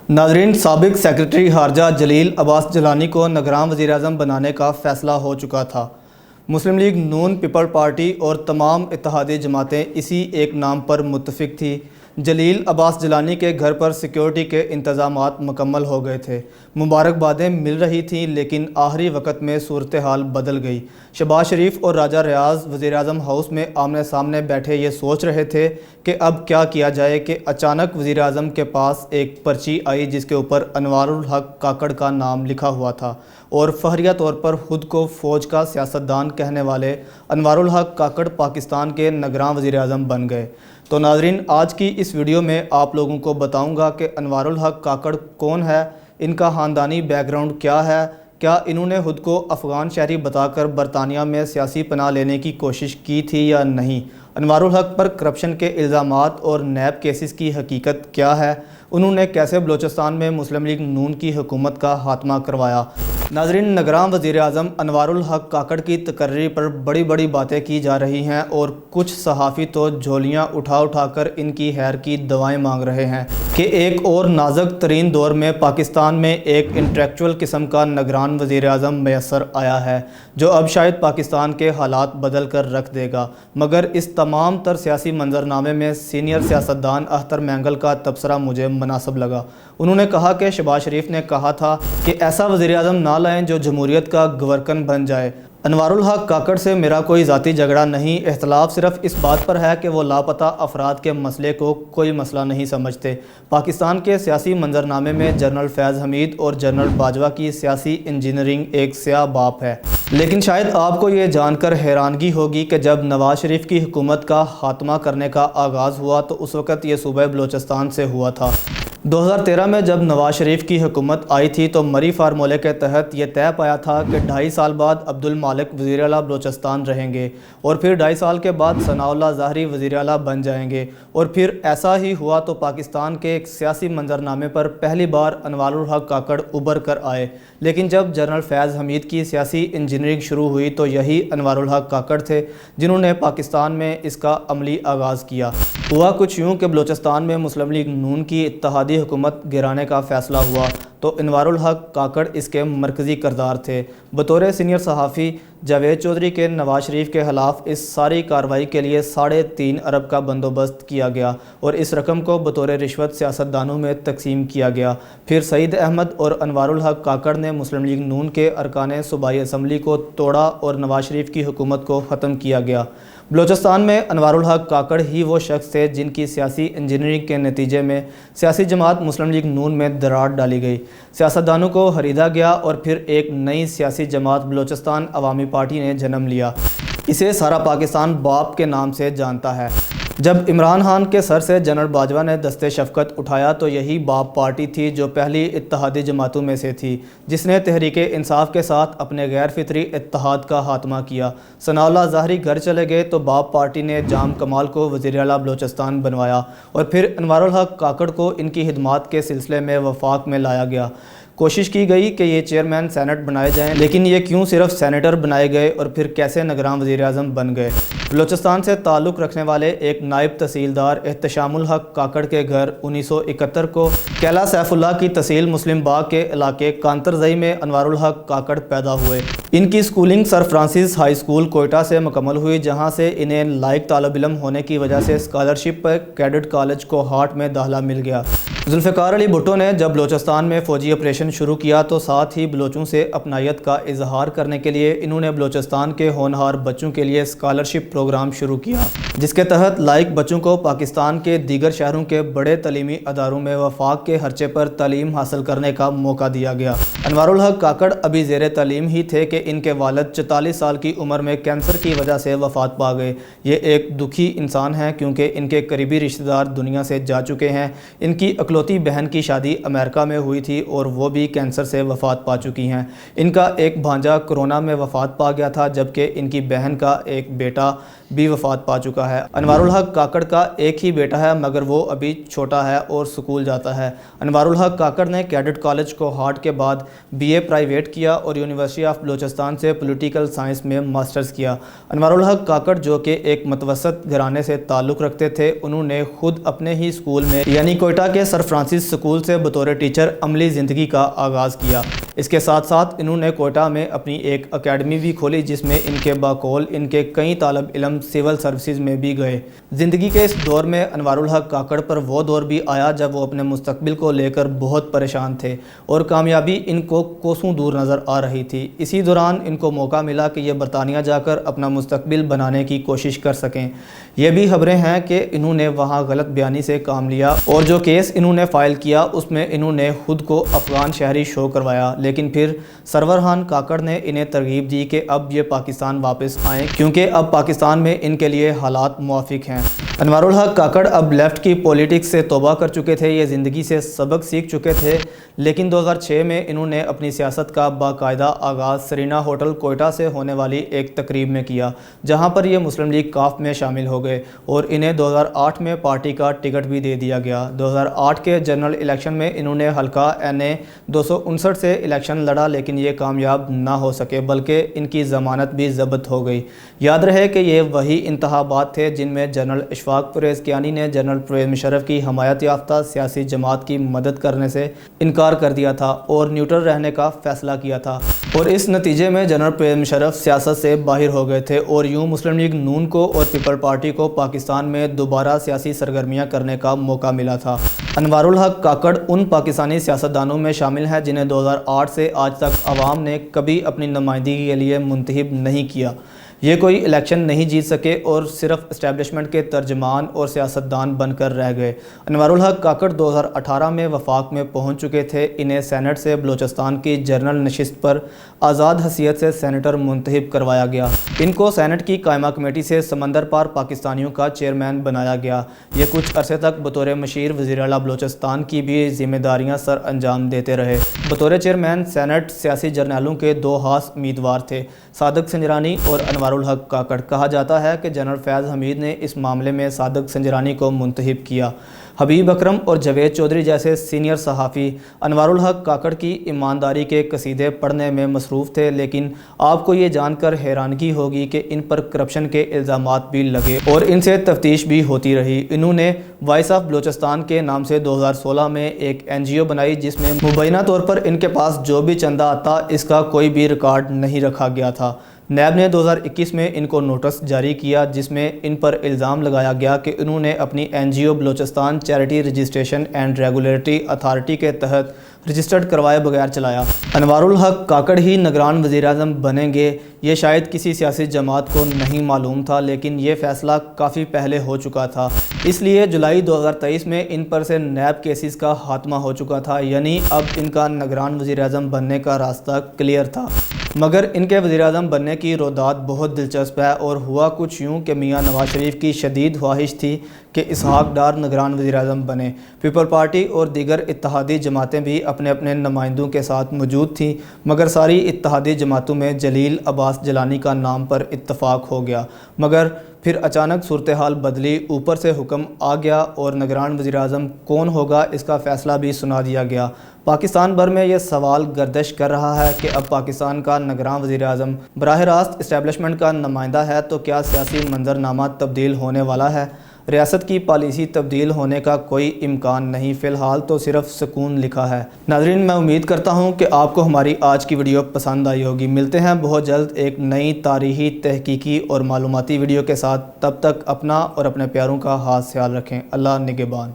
नाजरीन, साबिक सेक्रेटरी खारजा जलील अब्बास जिलानी को निगरान वज़ीर-ए-आज़म बनाने का फ़ैसला हो चुका था। मुस्लिम लीग नून पीपल पार्टी और तमाम इत्तेहादी जमातें इसी एक नाम पर मुत्तफ़िक थी। जलील अब्बास जिलानी के घर पर सिक्योरिटी के इंतज़ामात मुकम्मल हो गए थे। मुबारकबादें मिल रही थीं, लेकिन आखिरी वक्त में सूरत हाल बदल गई। शहबाज शरीफ और राजा रियाज वज़ीर-ए-आज़म हाउस में आमने सामने बैठे ये सोच रहे थे कि अब क्या किया जाए कि अचानक वज़ीर-ए-आज़म के पास एक पर्ची आई जिसके ऊपर अनवारुल हक काकड़ का नाम लिखा हुआ था और फहरिया तौर पर खुद को फ़ौज का सियासतदान कहने वाले अनवारुल हक काकड़ पाकिस्तान के निगरान वज़ीर-ए-आज़म बन गए। तो नाजरीन, आज की इस वीडियो में आप लोगों को बताऊंगा कि अनवारुल हक काकड़ कौन है, इनका ख़ानदानी बैकग्राउंड क्या है, क्या इन्होंने खुद को अफ़गान शहरी बताकर बरतानिया में सियासी पनाह लेने की कोशिश की थी या नहीं, अनवारुल हक पर करप्शन के इल्ज़ामात और नैब केसेस की हकीकत क्या है, उन्होंने कैसे बलूचिस्तान में मुस्लिम लीग नून की हुकूमत का खात्मा करवाया। नाजरीन, निगरान वज़ीर-ए-आज़म अनवारुल हक काकड़ की तकर्री पर बड़ी बड़ी बातें की जा रही हैं और कुछ सहाफ़ी तो झोलियाँ उठा उठा कर इनकी खैर की दवाएं मांग रहे हैं कि एक और नाजुक तरीन दौर में पाकिस्तान में एक इंटेलेक्चुअल किस्म का निगरान वज़ीर-ए-आज़म मैसर आया है जो अब शायद पाकिस्तान के हालात बदल कर रख देगा। मगर इस तमाम तर सियासी मंजरनामे में सीनियर सियासतदान अख्तर मैंगल का तबसरा मुझे मुनासिब लगा। उन्होंने कहा कि शहबाज शरीफ ने कहा था कि ऐसा वज़ीर-ए-आज़म ना लाएं जो जमहूरियत का गवर्कन बन जाए। अनवारुल हक काकड़ से मेरा कोई ज़ाती झगड़ा नहीं, इख्तलाफ सिर्फ इस बात पर है कि वो लापता अफराद के मसले को कोई मसला नहीं समझते। पाकिस्तान के सियासी मंजरनामे में जनरल फैज़ हमीद और जनरल बाजवा की सियासी इंजीनियरिंग एक स्याह बाप है। लेकिन शायद आपको ये जानकर हैरानगी होगी कि जब नवाज शरीफ की हुकूमत का खात्मा करने का आगाज़ हुआ तो उस वक़्त ये सूबे बलूचिस्तान से हुआ था। 2013 में जब नवाज शरीफ की हुकूमत आई थी तो मरी फार्मूले के तहत ये तय पाया था कि 2.5 साल बाद अब्दुल मालिक वज़ीर आला बलूचिस्तान रहेंगे और फिर 2.5 साल के बाद सनाउल्लाह ज़ाहरी वज़ीर आला बन जाएंगे। और फिर ऐसा ही हुआ तो पाकिस्तान के एक सियासी मंजरनामे पर पहली बार अनवारुल हक काकड़ उभर कर आए। लेकिन जब जनरल फैज़ हमीद की सियासी इंजीनियरिंग शुरू हुई तो यही अनवारुल हक काकड़ थे जिन्होंने पाकिस्तान में इसका अमली आगाज़ किया। हुआ कुछ यूँ कि बलूचिस्तान में मुस्लिम लीग नून की इत्तेहादी हुकूमत गिराने का फ़ैसला हुआ तो अनवारुल हक काकड़ इसके मरकज़ी किरदार थे। बतौर सीनियर सहाफ़ी जावेद चौधरी के नवाज शरीफ के ख़िलाफ़ इस सारी कार्रवाई के लिए 3.5 अरब का बंदोबस्त किया गया और इस रकम को बतौर रिश्वत सियासतदानों में तकसीम किया गया। फिर सईद अहमद और अनवारुल हक काकड़ ने मुस्लिम लीग नून के अरकान सूबाई असम्बली को तोड़ा और नवाज शरीफ की हुकूमत को ख़त्म किया गया। बलूचिस्तान में अनवारुल हक काकड़ ही वो शख्स थे जिनकी सियासी इंजीनियरिंग के नतीजे में सियासी जमात मुस्लिम लीग नून में दरार डाली गई, सियासतदानों को खरीदा गया और फिर एक नई सियासी जमात बलूचिस्तान अवामी पार्टी ने जन्म लिया। इसे सारा पाकिस्तान बाप के नाम से जानता है। जब इमरान खान के सर से जनरल बाजवा ने दस्ते शफ़क़त उठाया तो यही बाप पार्टी थी जो पहली इत्तेहादी जमातों में से थी जिसने तहरीक इंसाफ के साथ अपने गैर फितरी इत्तेहाद का खात्मा किया। सनाउल्लाह ज़ाहरी घर चले गए तो बाप पार्टी ने जाम कमाल को वज़ीर आला बलूचिस्तान बनवाया और फिर अनवारुल हक काकड़ को इनकी खिदमात के सिलसिले में वफाक में लाया गया। कोशिश की गई कि ये चेयरमैन सेनेट बनाए जाएं, लेकिन ये क्यों सिर्फ सेनेटर बनाए गए और फिर कैसे निगरान वज़ीर-ए-आज़म बन गए। बलूचिस्तान से ताल्लुक़ रखने वाले एक नायब तहसीलदार एहतशामुल हक काकड़ के घर 1971 को कैला सैफुल्लाह की तहसील मुस्लिम बाग के इलाके कांतरजई में अनवारुल हक काकड़ पैदा हुए। इनकी schooling sir Francis high school Quetta से मुकम्मल हुई, जहाँ से इन्हें लायक तालिब इल्म होने की वजह से स्कॉलरशिप पर कैडेट कॉलेज कोहाट में दाखिला मिल गया। जुल्फ़िकार अली भुट्टो ने जब बलूचिस्तान में फ़ौजी ऑपरेशन शुरू किया तो साथ ही बलोचों से अपनायत का इजहार करने के लिए इन्होंने बलूचिस्तान के होनहार बच्चों के लिए स्कॉलरशिप प्रोग्राम शुरू किया, जिसके तहत लायक बच्चों को पाकिस्तान के दीगर शहरों के बड़े तलीमी अदारों में वफाक के खर्चे पर तालीम हासिल करने का मौका दिया गया। अनवारुल हक काकड़ अभी ज़ेर तालीम ही थे कि इनके वालिद 44 साल की उम्र में कैंसर की वजह से वफ़ात पा गए। ये एक दुखी इंसान हैं क्योंकि इनके करीबी रिश्तेदार दुनिया से जा चुके हैं। इनकी इकलौती बहन की शादी अमेरिका में हुई थी और वो भी कैंसर से वफ़ात पा चुकी हैं। इनका एक भांजा कोरोना में वफ़ात पा गया था, जबकि इनकी बहन का एक बेटा بھی وفات پا چکا ہے۔ انوار الحق کاکڑ کا ایک ہی بیٹا ہے مگر وہ ابھی چھوٹا ہے اور سکول جاتا ہے۔ انوار الحق کاکڑ نے کیڈٹ کالج کوہاٹ کے بعد BA پرائیویٹ کیا اور یونیورسٹی آف بلوچستان سے پولیٹیکل سائنس میں ماسٹرز کیا۔ انوار الحق کاکڑ جو کہ ایک متوسط گھرانے سے تعلق رکھتے تھے، انہوں نے خود اپنے ہی اسکول میں یعنی کوئٹہ کے سر فرانسس اسکول سے بطور ٹیچر عملی زندگی کا آغاز کیا۔ اس کے ساتھ ساتھ انہوں نے کوئٹہ میں اپنی ایک اکیڈمی بھی کھولی جس میں ان کے باقول ان کے کئی طالب علم سول سروسز میں بھی گئے۔ زندگی کے اس دور میں انوار الحق کاکڑ پر وہ دور بھی آیا جب وہ اپنے مستقبل کو لے کر بہت پریشان تھے اور کامیابی ان کو کوسوں دور نظر آ رہی تھی۔ اسی دوران ان کو موقع ملا کہ یہ برطانیہ جا کر اپنا مستقبل بنانے کی کوشش کر سکیں۔ یہ بھی خبریں ہیں کہ انہوں نے وہاں غلط بیانی سے کام لیا اور جو کیس انہوں نے فائل کیا اس میں انہوں نے خود کو افغان شہری شو کروایا، لیکن پھر سرور خان کاکڑ نے انہیں ترغیب دی کہ اب یہ پاکستان واپس آئیں کیونکہ اب پاکستان میں ان کے لیے حالات موافق ہیں۔ انوار الحق کاکڑ اب لیفٹ کی پولیٹکس سے توبہ کر چکے تھے، یہ زندگی سے سبق سیکھ چکے تھے، لیکن 2006 میں انہوں نے اپنی سیاست کا باقاعدہ آغاز سرینا ہوٹل کوئٹہ سے ہونے والی ایک تقریب میں کیا، جہاں پر یہ مسلم لیگ کاف میں شامل ہو گئے اور انہیں 2008 میں پارٹی کا ٹکٹ بھی دے دیا گیا۔ 2008 کے جنرل الیکشن میں انہوں نے حلقہ NA 259 سے الیکشن لڑا لیکن یہ کامیاب نہ ہو سکے بلکہ ان کی ضمانت بھی ضبط ہو گئی۔ یاد رہے کہ یہ وہی انتخابات تھے جن میں جنرل اشفاق پرویز کیانی نے جنرل پرویز مشرف کی حمایت یافتہ سیاسی جماعت کی مدد کرنے سے انکار کر دیا تھا اور نیوٹرل رہنے کا فیصلہ کیا تھا، اور اس نتیجے میں جنرل پرویز مشرف سیاست سے باہر ہو گئے تھے اور یوں مسلم لیگ نون کو اور پیپل پارٹی کو پاکستان میں دوبارہ سیاسی سرگرمیاں کرنے کا موقع ملا تھا۔ انوار الحق کاکڑ ان پاکستانی سیاستدانوں میں شامل ہیں جنہیں 2008 سے آج تک عوام نے کبھی اپنی نمائندگی کے لیے منتخب نہیں کیا۔ یہ کوئی الیکشن نہیں جیت سکے اور صرف اسٹیبلشمنٹ کے ترجمان اور سیاستدان بن کر رہ گئے۔ انوار الحق کاکڑ 2018 میں وفاق میں پہنچ چکے تھے۔ انہیں سینٹ سے بلوچستان کی جنرل نشست پر آزاد حیثیت سے سینیٹر منتخب کروایا گیا۔ ان کو سینٹ کی قائمہ کمیٹی سے سمندر پار پاکستانیوں کا چیئرمین بنایا گیا۔ یہ کچھ عرصے تک بطور مشیر وزیر اعلیٰ بلوچستان کی بھی ذمہ داریاں سر انجام دیتے رہے۔ بطور چیئرمین سینٹ سیاسی جرنیلوں کے دو خاص امیدوار تھے، صادق سنجرانی اور انوار الحق کاکڑ۔ کہا جاتا ہے کہ جنرل فیض حمید نے اس معاملے میں صادق سنجرانی کو منتخب کیا۔ حبیب اکرم اور جاوید چودھری جیسے سینئر صحافی انوار الحق کاکڑ کی ایمانداری کے قصیدے پڑھنے میں مصروف تھے، لیکن آپ کو یہ جان کر حیرانگی ہوگی کہ ان پر کرپشن کے الزامات بھی لگے اور ان سے تفتیش بھی ہوتی رہی۔ انہوں نے وائس آف بلوچستان کے نام سے 2016 میں ایک NGO بنائی جس میں مبینہ طور پر ان کے پاس جو بھی چندہ آتا اس کا کوئی بھی ریکارڈ نہیں رکھا گیا تھا۔ نیب نے 2021 میں ان کو نوٹس جاری کیا جس میں ان پر الزام لگایا گیا کہ انہوں نے اپنی NGO Balochistan charity registration and regulatory authority کے تحت رجسٹرڈ کروائے بغیر چلایا۔ انوار الحق کاکڑ ہی نگران وزیر اعظم بنیں گے یہ شاید کسی سیاسی جماعت کو نہیں معلوم تھا، لیکن یہ فیصلہ کافی پہلے ہو چکا تھا، اس لیے جولائی 2023 میں ان پر سے نیب کیسز کا خاتمہ ہو چکا تھا، یعنی اب ان کا نگران وزیر اعظم بننے کا راستہ کلیئر تھا۔ مگر ان کے وزیر اعظم بننے کی روداد بہت دلچسپ ہے اور ہوا کچھ یوں کہ میاں نواز شریف کی شدید خواہش تھی کہ اسحاق ڈار نگران وزیر اعظم بنے۔ پیپل پارٹی اور دیگر اتحادی جماعتیں بھی اپنے اپنے نمائندوں کے ساتھ موجود تھیں، مگر ساری اتحادی جماعتوں میں جلیل عباس جیلانی کا نام پر اتفاق ہو گیا، مگر پھر اچانک صورتحال بدلی، اوپر سے حکم آ گیا اور نگران وزیر اعظم کون ہوگا اس کا فیصلہ بھی سنا دیا گیا۔ پاکستان بھر میں یہ سوال گردش کر رہا ہے کہ اب پاکستان کا نگران وزیر اعظم براہ راست اسٹیبلشمنٹ کا نمائندہ ہے تو کیا سیاسی منظرنامہ تبدیل ہونے والا ہے؟ ریاست کی پالیسی تبدیل ہونے کا کوئی امکان نہیں، فی الحال تو صرف سکون لکھا ہے۔ ناظرین، میں امید کرتا ہوں کہ آپ کو ہماری آج کی ویڈیو پسند آئی ہوگی۔ ملتے ہیں بہت جلد ایک نئی تاریخی، تحقیقی اور معلوماتی ویڈیو کے ساتھ۔ تب تک اپنا اور اپنے پیاروں کا خاص خیال رکھیں۔ اللہ نگہبان۔